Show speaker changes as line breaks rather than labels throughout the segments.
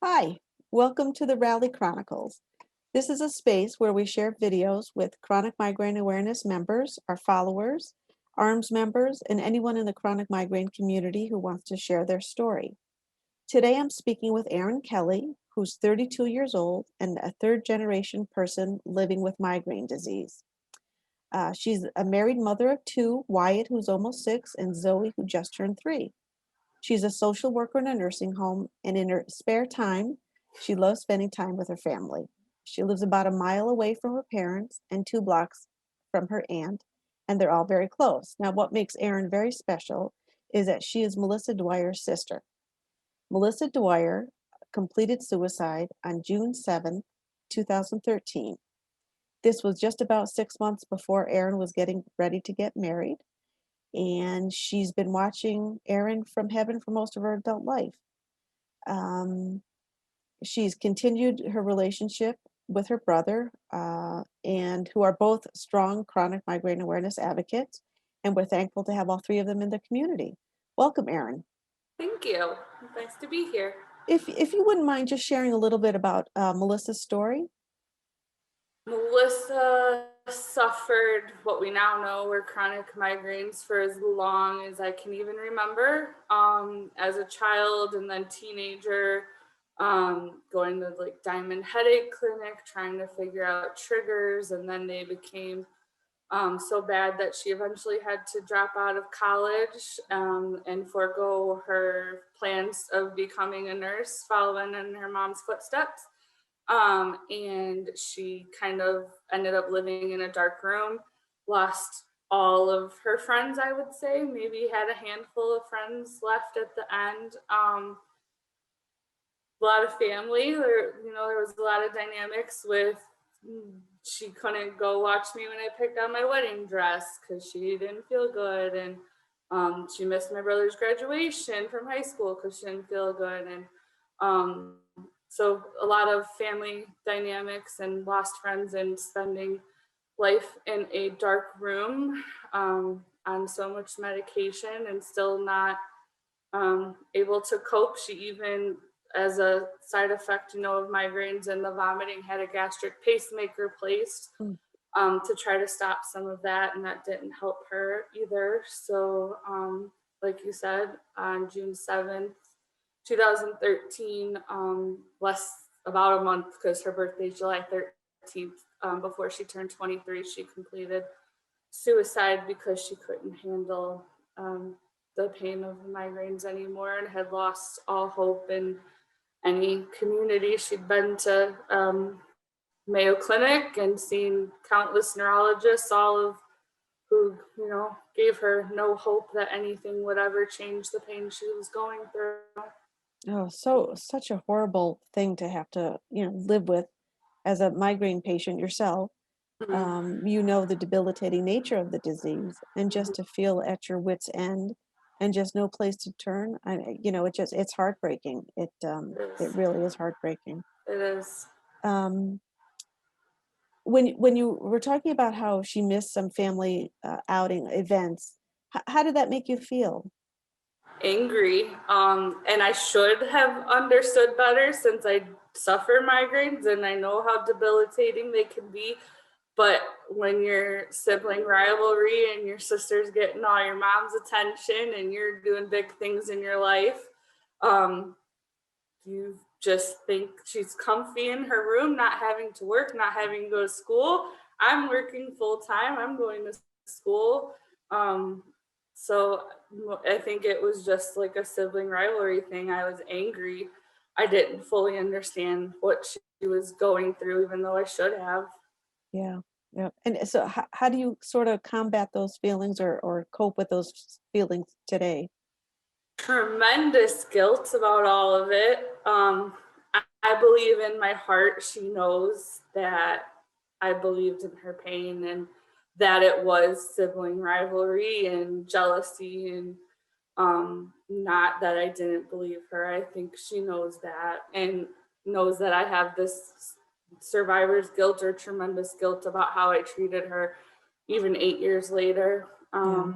Hi, welcome to the Rally Chronicles. This is a space where we share videos with chronic migraine awareness members, our followers, ARMS members, and anyone in the chronic migraine community who wants to share their story. Today I'm speaking with ErinKelly, who's 32 years old and a third-generation person living with migraine disease. She's a married mother of two, Wyatt, who's almost 6, and Zoe, who just turned 3. She's a social worker in a nursing home, and in her spare time, she loves spending time with her family. She lives about a mile away from her parents and 2 blocks from her aunt, and they're all very close. Now, what makes Erin very special is that she is Melissa Dwyer's sister. Melissa Dwyer completed suicide on June 7th, 2013. This was just about 6 months before Erin was getting ready to get married, and she's been watching Erin from heaven for most of her adult life. She's continued her relationship with her brother, and who are both strong chronic migraine awareness advocates, and we're thankful to have all 3 of them in the community. Welcome, Erin.
Thank you. Nice to be here.
If you wouldn't mind just sharing a little bit about Melissa's story.
Melissa suffered what we now know were chronic migraines for as long as I can even remember. As a child and then teenager, going to like Diamond Headache Clinic, trying to figure out triggers, and then they became so bad that she eventually had to drop out of college and forego her plans of becoming a nurse, following in her mom's footsteps. And she kind of ended up living in a dark room, lost all of her friends, I would say, maybe had a handful of friends left at the end. A lot of family, there was a lot of dynamics with she couldn't go watch me when I picked out my wedding dress because she didn't feel good. And she missed my brother's graduation from high school because she didn't feel good. And so a lot of family dynamics and lost friends and spending life in a dark room on so much medication and still not able to cope. She even, as a side effect, of migraines and the vomiting, had a gastric pacemaker placed to try to stop some of that, and that didn't help her either. So, like you said, on June 7th, 2013, about a month, because her birthday is July 13th, before she turned 23, she completed suicide because she couldn't handle the pain of the migraines anymore and had lost all hope in any community. She'd been to Mayo Clinic and seen countless neurologists, all of who, gave her no hope that anything would ever change the pain she was going through.
Oh, such a horrible thing to have to, live with as a migraine patient yourself. You know the debilitating nature of the disease, and just to feel at your wit's end and just no place to turn. It's heartbreaking. It really is heartbreaking.
It is.
When you were talking about how she missed some family outing events, how did that make you feel?
Angry. And I should have understood better since I suffer migraines and I know how debilitating they can be. But when your sibling rivalry and your sister's getting all your mom's attention and you're doing big things in your life, you just think she's comfy in her room, not having to work, not having to go to school. I'm working full time. I'm going to school. So I think it was just like a sibling rivalry thing. I was angry. I didn't fully understand what she was going through, even though I should have.
Yeah. Yeah. And so how do you sort of combat those feelings or cope with those feelings today?
Tremendous guilt about all of it. I believe in my heart she knows that I believed in her pain and that it was sibling rivalry and jealousy, and not that I didn't believe her. I think she knows that and knows that I have this survivor's guilt or tremendous guilt about how I treated her even 8 years later.
Yeah.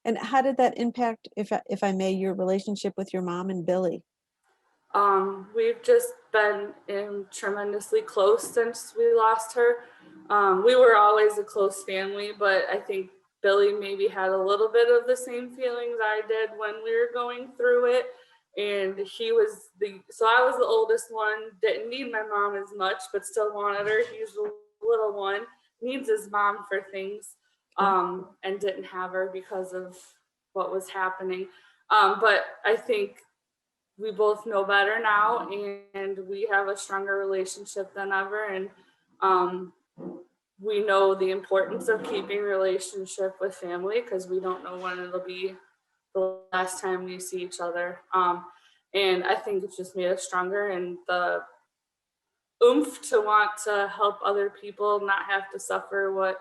And how did that impact, if I may, your relationship with your mom and Billy?
We've just been tremendously close since we lost her. We were always a close family, but I think Billy maybe had a little bit of the same feelings I did when we were going through it. And so I was the oldest one, didn't need my mom as much, but still wanted her. He was the little one, needs his mom for things, and didn't have her because of what was happening. But I think we both know better now, and we have a stronger relationship than ever. And um, we know the importance of keeping relationship with family, because we don't know when it'll be the last time we see each other. And I think it's just made us stronger, and the oomph to want to help other people not have to suffer what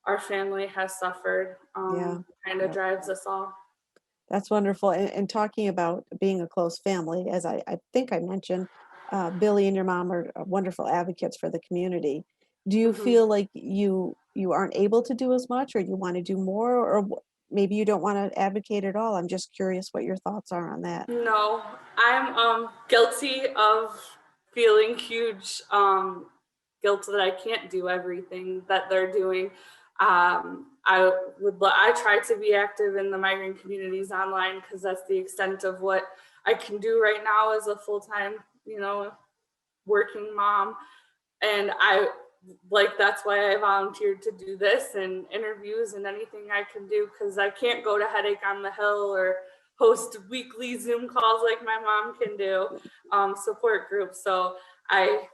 our family has suffered
Yeah.
kind of drives us all.
That's wonderful. And talking about being a close family, as I think I mentioned, Billy and your mom are wonderful advocates for the community. Do you
Mhm.
feel like you aren't able to do as much, or you want to do more, or maybe you don't want to advocate at all? I'm just curious what your thoughts are on that.
No, I'm guilty of feeling huge guilt that I can't do everything that they're doing. I try to be active in the migrant communities online, because that's the extent of what I can do right now as a full-time, working mom. And that's why I volunteered to do this and interviews and anything I can do, because I can't go to Headache on the Hill or host weekly Zoom calls like my mom can do, support groups. So I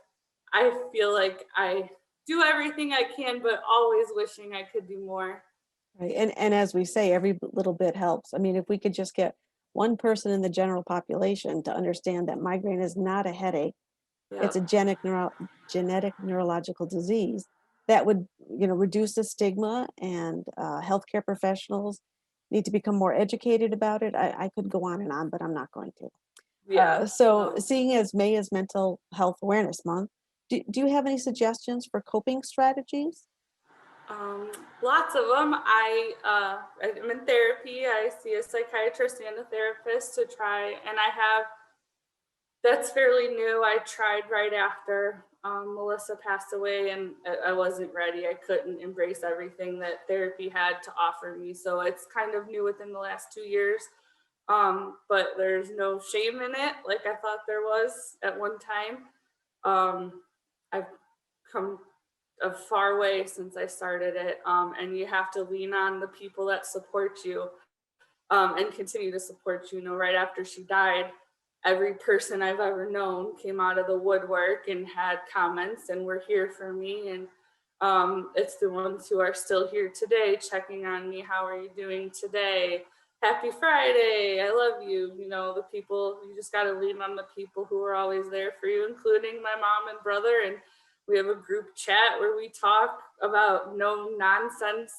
I feel like I do everything I can, but always wishing I could do more.
Right. And as we say, every little bit helps. I mean, if we could just get one person in the general population to understand that migraine is not a headache, it's
Yep.
a genetic neurological disease, that would, reduce the stigma, and healthcare professionals need to become more educated about it. I could go on, but I'm not going to.
Yeah.
So
No.
seeing as May is Mental Health Awareness Month, do you have any suggestions for coping strategies?
Lots of them. I'm in therapy. I see a psychiatrist and a therapist to try, and that's fairly new. I tried right after Melissa passed away, and I wasn't ready. I couldn't embrace everything that therapy had to offer me. So it's kind of new within the last 2 years. But there's no shame in it, like I thought there was at one time. I've come a far way since I started it, and you have to lean on the people that support you, and continue to support you. Right after she died, every person I've ever known came out of the woodwork and had comments and were here for me. And it's the ones who are still here today, checking on me. How are you doing today? Happy Friday. I love you. The people, you just got to lean on the people who are always there for you, including my mom and brother. And we have a group chat where we talk about no nonsense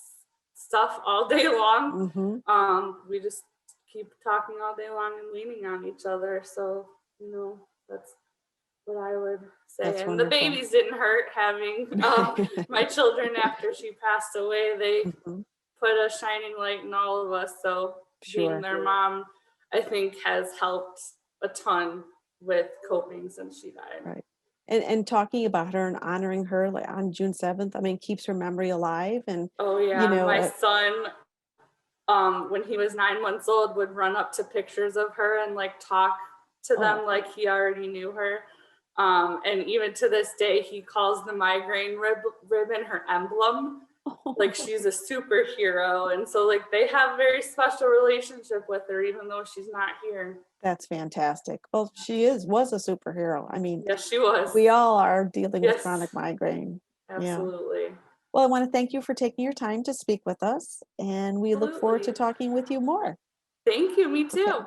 stuff all day long.
Hmm.
We just keep talking all day long and leaning on each other. So, that's what I would say.
That's
And the
wonderful.
babies didn't hurt having my children after she passed away. They
Mhm.
put a shining light in all of us. So being
Sure.
their mom, I think, has helped a ton with coping since she died.
Right. And talking about her and honoring her, like on June 7th, I mean, keeps her memory alive. And,
Oh
you
yeah,
know,
my
uh,
son, when he was 9 months old, would run up to pictures of her and like talk to
oh,
them like he already knew her. And even to this day, he calls the migraine ribbon her emblem, like she's a superhero. And so like they have a very special relationship with her, even though she's not here.
that's fantastic. Well, was a superhero. I mean,
Yes, she was.
we all are dealing with
Yes,
chronic migraine. Yeah.
absolutely.
Well, I want to thank you for taking your time to speak with us, and we look forward to
Absolutely.
talking with you more.
Thank you. Me
Okay.
too.